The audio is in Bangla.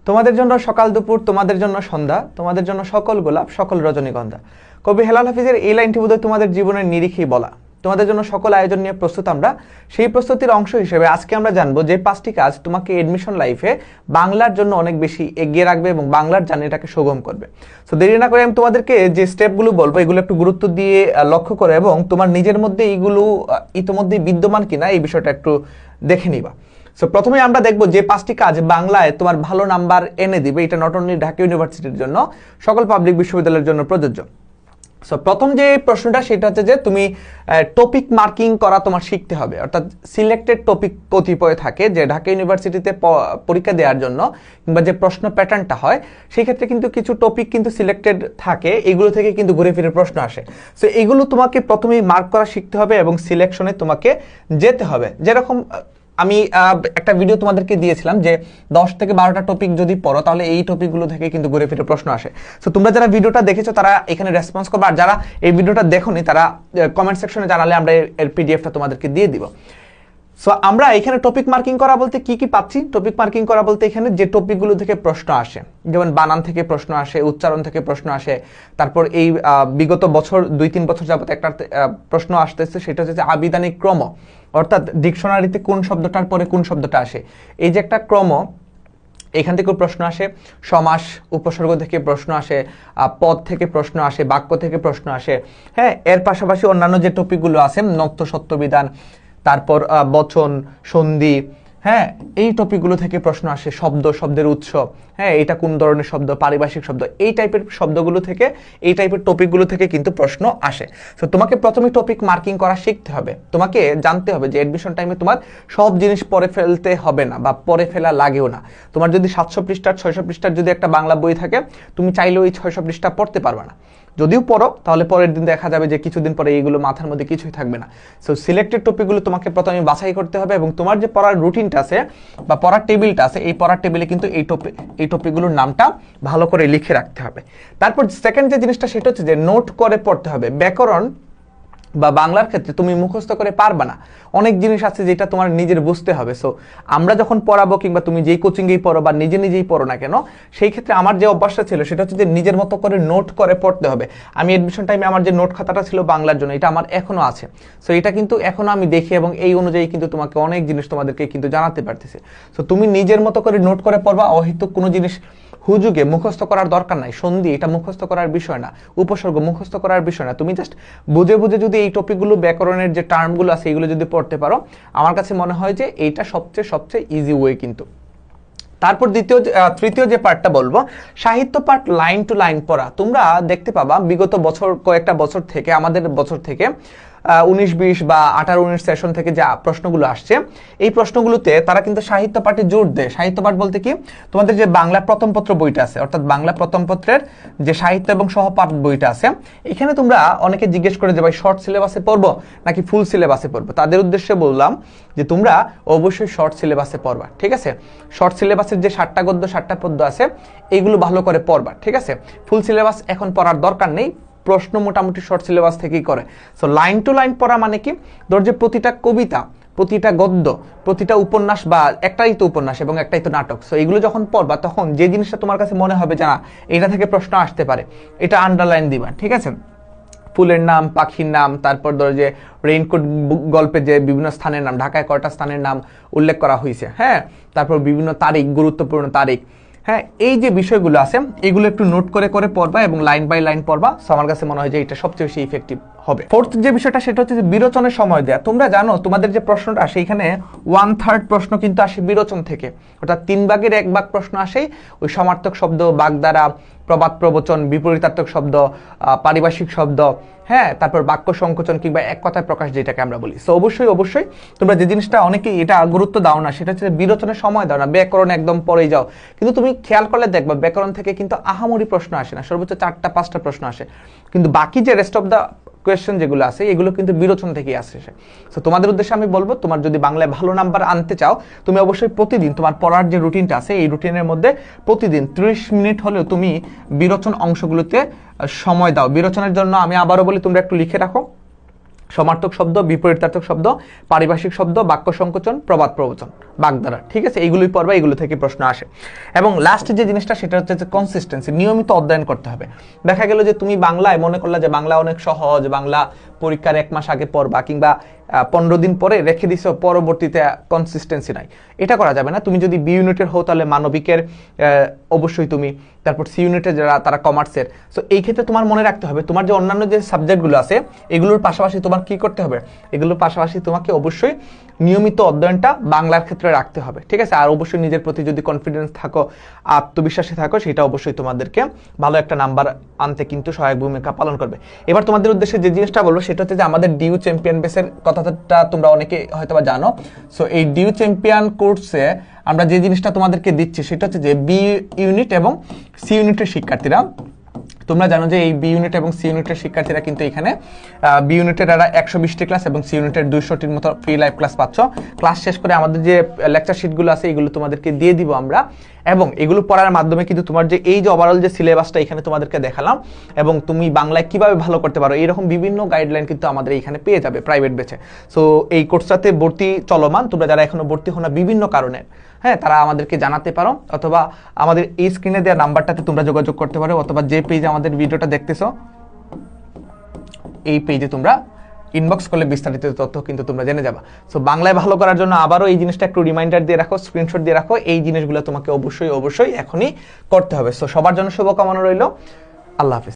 তোমাদের জন্য সকাল দুপুর, তোমাদের জন্য সন্ধ্যা, তোমাদের জন্য সকল গোলাপ, সকল রজনীগন্ধা। কবি হেলাল হাফিজের এই লাইনটি বোধহয় তোমাদের জীবনের নিরিখেই বলা। তোমাদের জন্য সকল আয়োজন নিয়ে প্রস্তুত আমরা। সেই প্রস্তুতির অংশ হিসেবে আজকে আমরা জানবো যে 5টি কাজ তোমাকে এডমিশন লাইফে বাংলার জন্য অনেক বেশি এগিয়ে রাখবে এবং বাংলার জার্নিটাকে সুগম করবে। সো দেরি না করে আমি তোমাদেরকে যে স্টেপগুলো বলবো এগুলো একটু গুরুত্ব দিয়ে লক্ষ্য করে এবং তোমার নিজের মধ্যে এইগুলো ইতোমধ্যেই বিদ্যমান কিনা এই বিষয়টা একটু দেখে নিবা। সো প্রথমে আমরা দেখবো যে 5টি কাজ বাংলায় তোমার ভালো নাম্বার এনে দিবে। এটা নট অনলি ঢাকা ইউনিভার্সিটির জন্য, সকল পাবলিক বিশ্ববিদ্যালয়ের জন্য প্রযোজ্য। সো প্রথম যে প্রশ্নটা সেটা হচ্ছে যে তুমি টপিক মার্কিং করা তোমার শিখতে হবে। অর্থাৎ সিলেক্টেড টপিক কতিপয় থাকে যে ঢাকা ইউনিভার্সিটিতে পরীক্ষা দেওয়ার জন্য কিংবা যে প্রশ্ন প্যাটার্নটা হয় সেই ক্ষেত্রে কিন্তু কিছু টপিক কিন্তু সিলেক্টেড থাকে, এগুলো থেকে কিন্তু ঘুরে ফিরে প্রশ্ন আসে। সো এগুলো তোমাকে প্রথমেই মার্ক করা শিখতে হবে এবং সিলেকশনে তোমাকে যেতে হবে। যেরকম আমি একটা ভিডিও তোমাদেরকে দিয়েছিলাম যে 10 থেকে 12টা টপিক যদি পড়ো তাহলে এই টপিকগুলো থেকে কিন্তু ঘুরে ফিরে প্রশ্ন আসে। সো তোমরা যারা ভিডিওটা দেখেছো তারা এখানে রেসপন্স করবে, আর যারা এই ভিডিওটা দেখোনি তারা কমেন্ট সেকশনে জানালে আমরা এর পিডিএফটা তোমাদেরকে দিয়ে দিব। সো আমরা এখানে টপিক মার্কিং করা বলতে কি কি পাচ্ছি? টপিক মার্কিং করা বলতে এখানে যে টপিকগুলো থেকে প্রশ্ন আসে, যেমন বানান থেকে প্রশ্ন আসে, উচ্চারণ থেকে প্রশ্ন আসে, তারপর এই বিগত বছর 2-3 বছর যাবত একটা প্রশ্ন আসতেছে সেটা হচ্ছে যে আবিধানিক ক্রম, অর্থাৎ ডিকশনারিতে কোন শব্দটার পরে কোন শব্দটা আসে, এই যে একটা ক্রম, এখান থেকে প্রশ্ন আসে। সমাস, উপসর্গ থেকে প্রশ্ন আসে, পদ থেকে প্রশ্ন আসে, বাক্য থেকে প্রশ্ন আসে। হ্যাঁ, এর পাশাপাশি অন্যান্য যে টপিকগুলো আছে নক্ত সত্য বিধান, তারপর বচন, সন্ধি, হ্যাঁ এই টপিকগুলো থেকে প্রশ্ন আসে। শব্দ, শব্দের উৎস, হ্যাঁ এটা কোন ধরনের শব্দ, পারিভাষিক শব্দ, এই টাইপের শব্দগুলো থেকে, এই টাইপের টপিকগুলো থেকে কিন্তু প্রশ্ন আসে। তো তোমাকে প্রথমে টপিক মার্কিং করা শিখতে হবে। তোমাকে জানতে হবে যে এডমিশন টাইমে তোমার সব জিনিস পড়ে ফেলতে হবে না বা পড়ে ফেলা লাগেও না। তোমার যদি 700 পৃষ্ঠার 600 পৃষ্ঠার যদি একটা বাংলা বই থাকে, তুমি চাইলেও এই 600 পৃষ্ঠা পড়তে পারবে না। যদিও পড়ো তাহলে পরের দিন দেখা যাবে যে কিছুদিন পরে এইগুলো মাথার মধ্যে কিছুই থাকবে না। সো সিলেক্টেড টপিকগুলো তোমাকে প্রথমে বাছাই করতে হবে এবং তোমার যে পড়ার রুটিনটা আছে বা পড়ার টেবিলটা আছে, এই পড়ার টেবিলে কিন্তু এই টপিকগুলোর নামটা ভালো করে লিখে রাখতে হবে। তারপর সেকেন্ড যে জিনিসটা সেটা হচ্ছে যে নোট করে পড়তে হবে। ব্যাকরণ বা বাংলার ক্ষেত্রে তুমি মুখস্থ করে পারবা না, অনেক জিনিস আছে যেটা তোমার নিজের বুঝতে হবে। সো আমরা যখন পড়াবো কিংবা তুমি যেই কোচিংয়েই পড়ো বা নিজেই পড়ো না কেন, সেই ক্ষেত্রে আমার যে অভ্যাসটা ছিল সেটা হচ্ছে যে নিজের মতো করে নোট করে পড়তে হবে। আমি এডমিশন টাইমে আমার যে নোট খাতাটা ছিল বাংলার জন্য, এটা আমার এখনো আছে। সো এটা কিন্তু এখনো আমি দেখি এবং এই অনুযায়ী কিন্তু তোমাকে অনেক জিনিস তোমাদেরকে কিন্তু জানাতে পারতেছে। সো তুমি নিজের মতো করে নোট করে পড়বা, অহেতুক কোনো জিনিস হুজুগে মুখস্থ করার দরকার নাই। সন্ধি এটা মুখস্থ করার বিষয় না, উপসর্গ মুখস্থ করার বিষয় না। তুমি জাস্ট বুঝে বুঝে যদি এই টপিকগুলো, ব্যাকরণের যে টার্মগুলো আছে এগুলো যদি পড়তে পারো, আমার কাছে মনে হয় যে এইটা সবচেয়ে ইজি ওয়ে কিন্তু। তারপর তৃতীয় যে পার্টটা বলবো, সাহিত্য পাঠ লাইন টু লাইন পড়া। তোমরা দেখতে পাবা বিগত কয়েকটা বছর থেকে, আমাদের বছর থেকে 19-20 বা 18-19 সেশন থেকে যে প্রশ্নগুলো আসছে, এই প্রশ্নগুলোতে তারা কিন্তু সাহিত্য পাঠে জোর দেয়। সাহিত্য পাঠ বলতে কি, তোমাদের যে বাংলা প্রথম পত্র বইটা আছে, অর্থাৎ বাংলা প্রথম পত্রের যে সাহিত্য এবং সহপাঠ বইটা আছে, এখানে তোমরা অনেকে জিজ্ঞেস করে যে ভাই শর্ট সিলেবাসে পড়বো নাকি ফুল সিলেবাসে পড়বো। তাদের উদ্দেশ্যে বললাম যে তোমরা অবশ্যই শর্ট সিলেবাসে পড়বা, ঠিক আছে। শর্ট সিলেবাসের যে 7টা গদ্য 7টা পদ্য আছে এইগুলো ভালো করে পড়বা, ঠিক আছে। ফুল সিলেবাস এখন পড়ার দরকার নেই, প্রশ্ন মোটামুটি শর্ট সিলেবাস থেকেই করে। সো লাইন টু লাইন পড়া মানে কি, ধর যে প্রতিটা কবিতা, প্রতিটা গদ্য, প্রতিটা উপন্যাস বা একটাই তো উপন্যাস এবং একটাই তো নাটক, সো এগুলো যখন পড়বা তখন যে জিনিসটা তোমার কাছে মনে হবে যে না এটা থেকে প্রশ্ন আসতে পারে, এটা আন্ডারলাইন দিবা, ঠিক আছে। ফুলের নাম, পাখির নাম, তারপর ধরো যে রেইনকোট গল্পে যে বিভিন্ন স্থানের নাম, ঢাকায় কয়টা স্থানের নাম উল্লেখ করা হয়েছে, হ্যাঁ, তারপর বিভিন্ন তারিখ, গুরুত্বপূর্ণ তারিখ, হ্যাঁ এই যে বিষয়গুলো আছে এগুলো একটু নোট করে করে পড়বা এবং লাইন বাই লাইন পড়বা। সো আমার কাছে মনে হয় যে এটা সবচেয়ে বেশি ইফেক্টিভ হবে। ফোর্থ যে বিষয়টা সেটা হচ্ছে যে বিরোচনের সময় দেয়া। তোমরা জানো তোমাদের যে প্রশ্নটা আসে এখানে 1/3 প্রশ্ন কিন্তু আসে বিরোচন থেকে, অর্থাৎ 3/1 ভাগ প্রশ্ন আসেই ওই সমার্থক শব্দ, বাগধারা, প্রবাদ প্রবচন, বিপরীতার্থক শব্দ, পারিভাষিক শব্দ, হ্যাঁ তারপর বাক্য সংকোচন কিংবা এক কথায় প্রকাশ যেটাকে আমরা বলি। সো অবশ্যই তোমরা যে জিনিসটা অনেকেই এটা গুরুত্ব দাও না সেটা হচ্ছে বিরোচনের সময় দাও না, ব্যাকরণ একদম পরেই যাও। কিন্তু তুমি খেয়াল করলে দেখবা ব্যাকরণ থেকে কিন্তু আহামরি প্রশ্ন আসে না, সর্বোচ্চ 4টা-5টা প্রশ্ন আসে, কিন্তু বাকি যে রেস্ট অফ দ্য কোয়েশ্চেন যেগুলো আছে এগুলো কিন্তু বিরোচন থেকেই আসে। সো তোমাদের উদ্দেশ্যে আমি বলবো, তোমার যদি বাংলায় ভালো নাম্বার আনতে চাও তুমি অবশ্যই প্রতিদিন তোমার পড়ার যে রুটিনটা আছে এই রুটিনের মধ্যে প্রতিদিন 30 মিনিট হলেও তুমি বিরোচন অংশগুলোতে সময় দাও। বিরোচনের জন্য আমি আবারও বলি তোমরা একটু লিখে রাখো সমার্থক শব্দ, বিপরীতার্থক শব্দ, পারিভাষিক শব্দ, বাক্য সংকোচন, প্রবাদ প্রবচন, বাগধারা, ঠিক আছে, এইগুলোই পড়বা, এগুলো থেকে প্রশ্ন আসে। এবং লাস্ট যে জিনিসটা সেটা হচ্ছে যে কনসিস্টেন্সি, নিয়মিত অধ্যয়ন করতে হবে। দেখা গেল যে তুমি বাংলায় মনে করলা যে বাংলা অনেক সহজ, বাংলা পরীক্ষার 1 মাস আগে পড়বা কিংবা 15 দিন পরে রেখে দিছো, পরবর্তীতে কনসিস্টেন্সি নাই, এটা করা যাবে না। তুমি যদি বি ইউনিটের হও তাহলে মানবিকের অবশ্যই তুমি, তারপর সি ইউনিটের যারা তারা কমার্সের। সো এই ক্ষেত্রে তোমার মনে রাখতে হবে তোমার যে অন্যান্য যে সাবজেক্টগুলো আছে এগুলোর পাশাপাশি তোমার কি করতে হবে, এগুলোর পাশাপাশি তোমাকে অবশ্যই নিয়মিত অধ্যয়নটা বাংলার ক্ষেত্রে রাখতে হবে, ঠিক আছে। আর অবশ্যই নিজের প্রতি যদি কনফিডেন্স থাকো, আত্মবিশ্বাসী থাকো, সেটা অবশ্যই তোমাদেরকে ভালো একটা নাম্বার আনতে কিন্তু সহায়ক ভূমিকা পালন করবে। এবার তোমাদের উদ্দেশ্যে যে জিনিসটা বলবো সেটা হচ্ছে যে আমাদের ডিউ চ্যাম্পিয়ন বেসের কথাটা তোমরা অনেকে হয়তো বা জানো। সো এই ডিউ চ্যাম্পিয়ন কোর্সে আমরা যে জিনিসটা তোমাদেরকে দিচ্ছি সেটা হচ্ছে যে বি ইউনিট এবং সি ইউনিটের শিক্ষার্থীরা, তোমরা জানো যে এই বি ইউনিট এবং সি ইউনিটের শিক্ষার্থীরা কিন্তু এখানে বি ইউনিটের এরা 120টি ক্লাস এবং সি ইউনিটের 200টির মতো ফ্রি লাইভ ক্লাস পাচ্ছ। ক্লাস শেষ করে আমাদের যে লেকচার শিটগুলো আছে এগুলো তোমাদেরকে দিয়ে দিব আমরা, এবং এগুলো পড়ার মাধ্যমে কিন্তু তোমার যে এই যে ওভারঅল যে সিলেবাসটা এখানে তোমাদেরকে দেখালাম এবং তুমি বাংলায় কিভাবে ভালো করতে পারো এরকম বিভিন্ন গাইডলাইন কিন্তু আমাদের এখানে পেয়ে যাবে প্রাইভেট ব্যাচে। সো এই কোর্সটাতে ভর্তি চলমান, তোমরা যারা এখনো ভর্তি হো না বিভিন্ন কারণে, হ্যাঁ, তারা আমাদেরকে জানাতে পারো, অথবা আমাদের এই স্ক্রিনে দেওয়া নাম্বারটাতে তোমরা যোগাযোগ করতে পারো, অথবা যে পেজে আমাদের ভিডিওটা দেখতেছো এই পেজে তোমরা ইনবক্স করলে বিস্তারিত তথ্য কিন্তু তোমরা জেনে যাবা। সো বাংলায় ভালো করার জন্য আবারও এই জিনিসটা একটু রিমাইন্ডার দিয়ে রাখো, স্ক্রিনশট দিয়ে রাখো, এই জিনিসগুলো তোমাকে অবশ্যই অবশ্যই এখনই করতে হবে। সো সবার জন্য শুভকামনা রইল, আল্লাহ হাফেজ।